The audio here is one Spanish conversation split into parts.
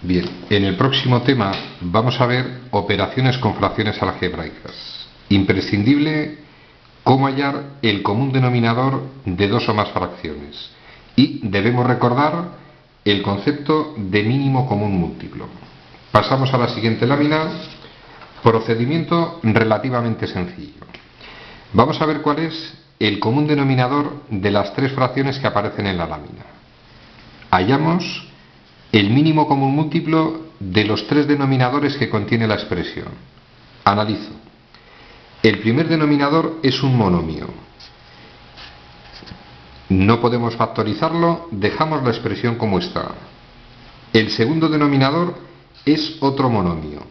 Bien, en el próximo tema vamos a ver operaciones con fracciones algebraicas. Imprescindible cómo hallar el común denominador de dos o más fracciones. Y debemos recordar el concepto de mínimo común múltiplo. Pasamos a la siguiente lámina. Procedimiento relativamente sencillo. Vamos a ver cuál es el común denominador de las tres fracciones que aparecen en la lámina. Hallamos el mínimo común múltiplo de los tres denominadores que contiene la expresión. Analizo. El primer denominador es un monomio. No podemos factorizarlo, dejamos la expresión como está. El segundo denominador es otro monomio.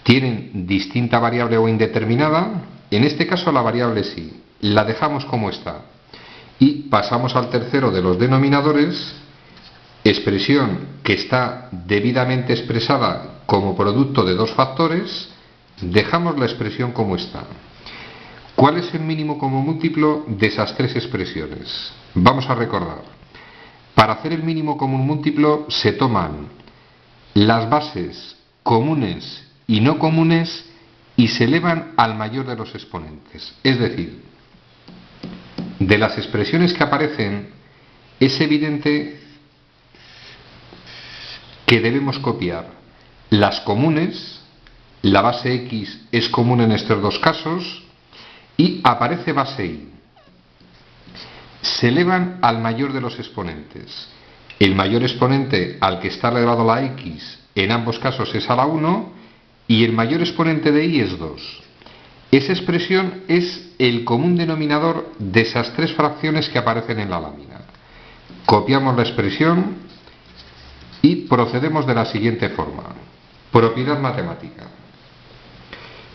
Tienen distinta variable o indeterminada, en este caso la variable sí, la dejamos como está. Y pasamos al tercero de los denominadores, expresión que está debidamente expresada como producto de dos factores, dejamos la expresión como está. ¿Cuál es el mínimo común múltiplo de esas tres expresiones? Vamos a recordar. Para hacer el mínimo común múltiplo se toman las bases comunes y no comunes y se elevan al mayor de los exponentes. Es decir, de las expresiones que aparecen es evidente que debemos copiar las comunes, la base x es común en estos dos casos, y aparece base y. Se elevan al mayor de los exponentes. El mayor exponente al que está elevado la x en ambos casos es a la 1 y el mayor exponente de y es 2. Esa expresión es el común denominador de esas tres fracciones que aparecen en la lámina. Copiamos la expresión y procedemos de la siguiente forma. Propiedad matemática.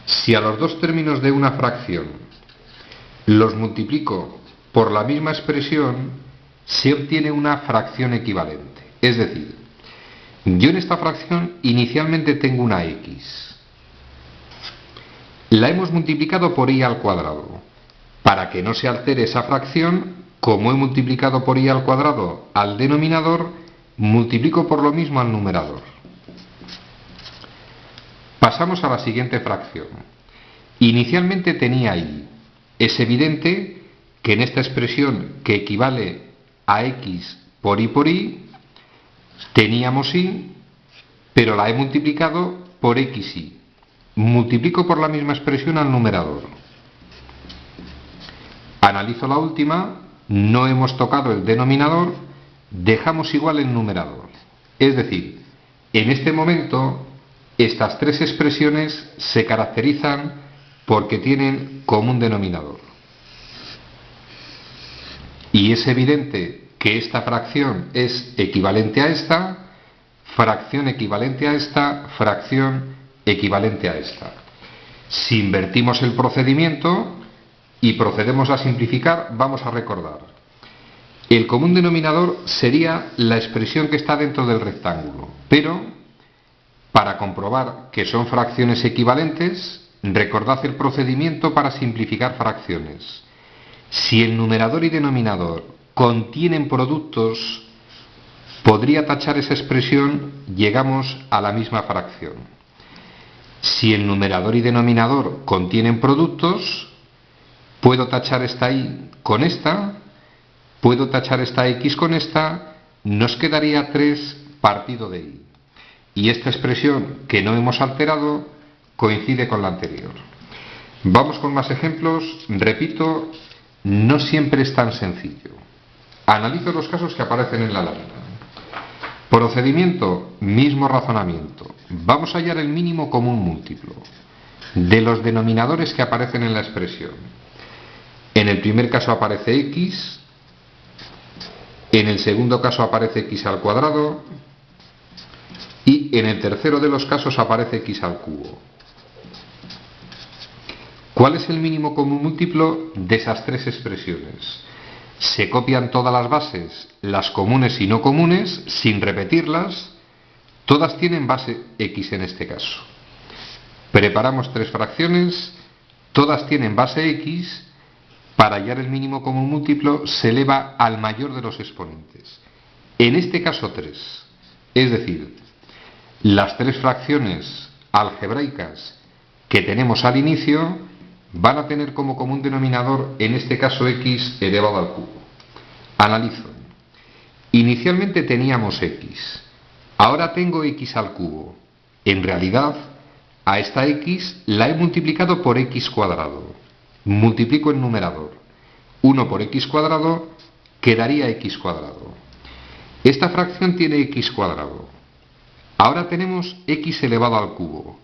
Si a los dos términos de una fracción los multiplico por la misma expresión, se obtiene una fracción equivalente. Es decir, yo en esta fracción inicialmente tengo una x. La hemos multiplicado por y al cuadrado. Para que no se altere esa fracción, como he multiplicado por y al cuadrado al denominador, multiplico por lo mismo al numerador. Pasamos a la siguiente fracción. Inicialmente tenía y. Es evidente que en esta expresión que equivale a x por y, teníamos y, pero la he multiplicado por xy. Multiplico por la misma expresión al numerador. Analizo la última, no hemos tocado el denominador, dejamos igual el numerador. Es decir, en este momento, estas tres expresiones se caracterizan porque tienen común denominador. Y es evidente que esta fracción es equivalente a esta, fracción equivalente a esta, fracción equivalente a esta. Si invertimos el procedimiento y procedemos a simplificar, vamos a recordar. El común denominador sería la expresión que está dentro del rectángulo, pero para comprobar que son fracciones equivalentes, recordad el procedimiento para simplificar fracciones. Si el numerador y denominador contienen productos, podría tachar esa expresión, llegamos a la misma fracción. Si el numerador y denominador contienen productos, puedo tachar esta y con esta, puedo tachar esta x con esta, nos quedaría 3 partido de y. Y esta expresión que no hemos alterado coincide con la anterior. Vamos con más ejemplos. Repito, no siempre es tan sencillo. Analizo los casos que aparecen en la lámina. Procedimiento, mismo razonamiento. Vamos a hallar el mínimo común múltiplo de los denominadores que aparecen en la expresión. En el primer caso aparece x, en el segundo caso aparece x al cuadrado y en el tercero de los casos aparece x al cubo. ¿Cuál es el mínimo común múltiplo de esas tres expresiones? Se copian todas las bases, las comunes y no comunes, sin repetirlas. Todas tienen base x en este caso. Preparamos tres fracciones, todas tienen base x. Para hallar el mínimo común múltiplo se eleva al mayor de los exponentes. En este caso 3. Es decir, Las tres fracciones algebraicas que tenemos al inicio van a tener como común denominador, en este caso, x elevado al cubo. Analizo. Inicialmente teníamos x, ahora tengo x al cubo. En realidad, a esta x la he multiplicado por x cuadrado. Multiplico el numerador. 1 por x cuadrado quedaría x cuadrado. Esta fracción tiene x cuadrado. Ahora tenemos x elevado al cubo.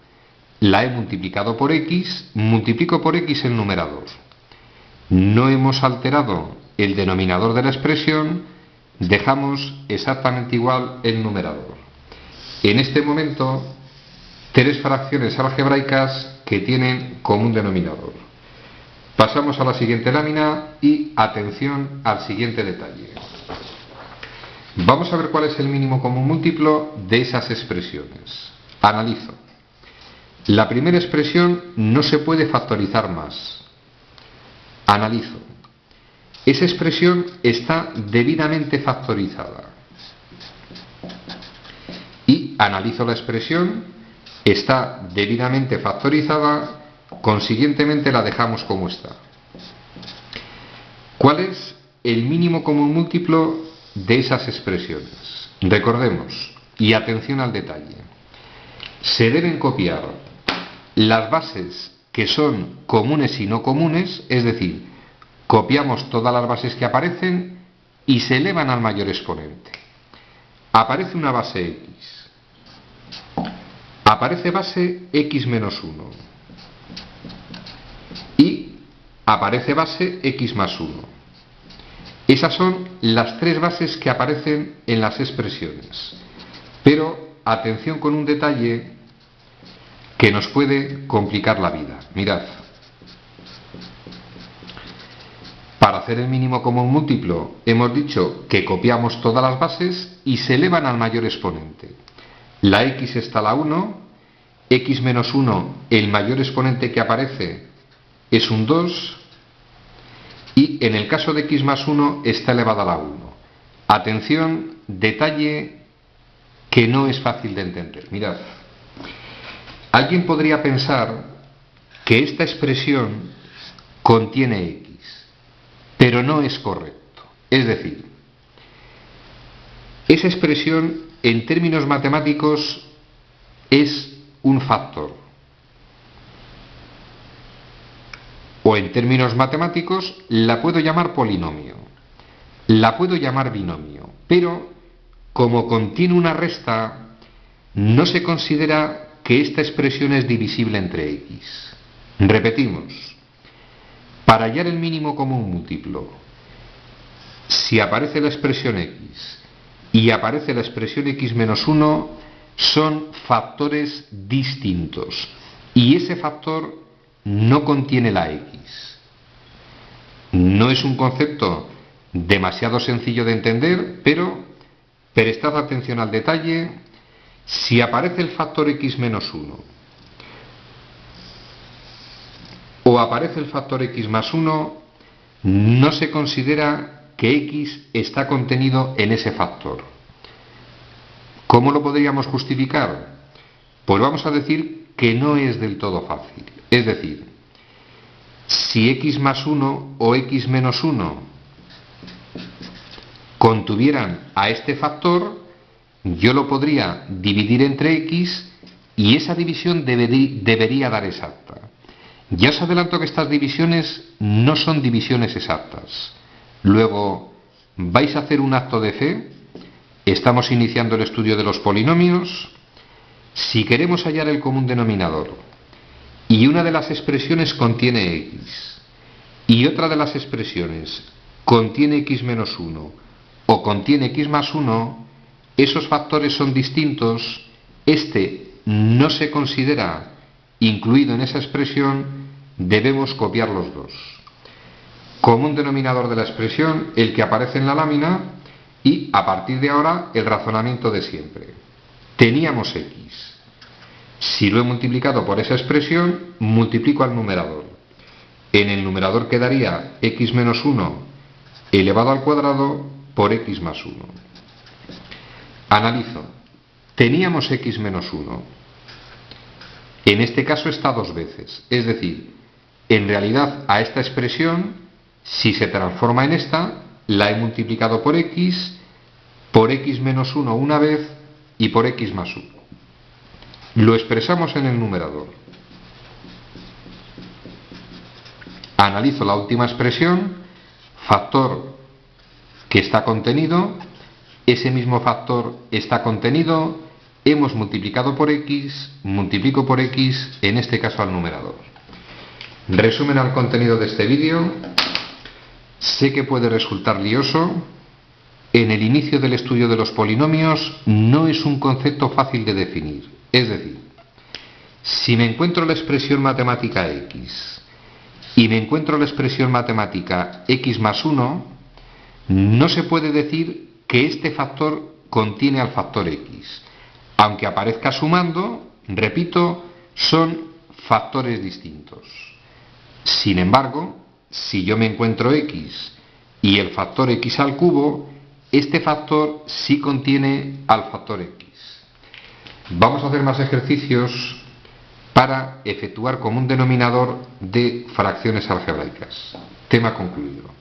La he multiplicado por x, multiplico por x el numerador. No hemos alterado el denominador de la expresión, dejamos exactamente igual el numerador. En este momento, tres fracciones algebraicas que tienen común denominador. Pasamos a la siguiente lámina y atención al siguiente detalle. Vamos a ver cuál es el mínimo común múltiplo de esas expresiones. Analizo. La primera expresión no se puede factorizar más. Analizo. Esa expresión está debidamente factorizada. Y analizo la expresión, está debidamente factorizada, consiguientemente la dejamos como está. ¿Cuál es el mínimo común múltiplo de esas expresiones? Recordemos, y atención al detalle, se deben copiar las bases que son comunes y no comunes, es decir, copiamos todas las bases que aparecen y se elevan al mayor exponente. Aparece una base x. Aparece base x menos 1. Y aparece base x más 1. Esas son las tres bases que aparecen en las expresiones. Pero atención con un detalle que nos puede complicar la vida. Mirad. Para hacer el mínimo común múltiplo hemos dicho que copiamos todas las bases y se elevan al mayor exponente. La x está a la 1, x menos 1, el mayor exponente que aparece es un 2, y en el caso de x más 1 está elevada a la 1. Atención, detalle que no es fácil de entender. Mirad, alguien podría pensar que esta expresión contiene x, pero no es correcto. Es decir, esa expresión en términos matemáticos es un factor. O en términos matemáticos la puedo llamar polinomio, la puedo llamar binomio, pero como contiene una resta, no se considera que esta expresión es divisible entre x. Repetimos, para hallar el mínimo común múltiplo, si aparece la expresión x y aparece la expresión x menos 1, son factores distintos y ese factor no contiene la x. No es un concepto demasiado sencillo de entender, pero prestad atención al detalle. Si aparece el factor x menos 1 o aparece el factor x más 1, no se considera que x está contenido en ese factor. ¿Cómo lo podríamos justificar? Pues vamos a decir que no es del todo fácil. Es decir, si x más 1 o x menos 1 contuvieran a este factor, yo lo podría dividir entre x y esa división debería dar exacta. Ya os adelanto que estas divisiones no son divisiones exactas. Luego, vais a hacer un acto de fe. Estamos iniciando el estudio de los polinomios. Si queremos hallar el común denominador y una de las expresiones contiene x y otra de las expresiones contiene x menos 1 o contiene x más 1, esos factores son distintos, este no se considera incluido en esa expresión, debemos copiar los dos. Común denominador de la expresión, el que aparece en la lámina, y a partir de ahora el razonamiento de siempre. Teníamos x. Si lo he multiplicado por esa expresión, multiplico al numerador. En el numerador quedaría x menos 1 elevado al cuadrado por x más 1. Analizo. Teníamos x menos 1. En este caso está dos veces. Es decir, en realidad a esta expresión, si se transforma en esta, la he multiplicado por x menos 1 una vez y por x más 1. Lo expresamos en el numerador. Analizo la última expresión, factor que está contenido, ese mismo factor está contenido, hemos multiplicado por x, multiplico por x, en este caso al numerador. Resumen al contenido de este vídeo. Sé que puede resultar lioso. En el inicio del estudio de los polinomios no es un concepto fácil de definir. Es decir, si me encuentro la expresión matemática x y me encuentro la expresión matemática x más 1, no se puede decir que este factor contiene al factor x. Aunque aparezca sumando, repito, son factores distintos. Sin embargo, si yo me encuentro x y el factor x al cubo, este factor sí contiene al factor x. Vamos a hacer más ejercicios para efectuar común denominador de fracciones algebraicas. Tema concluido.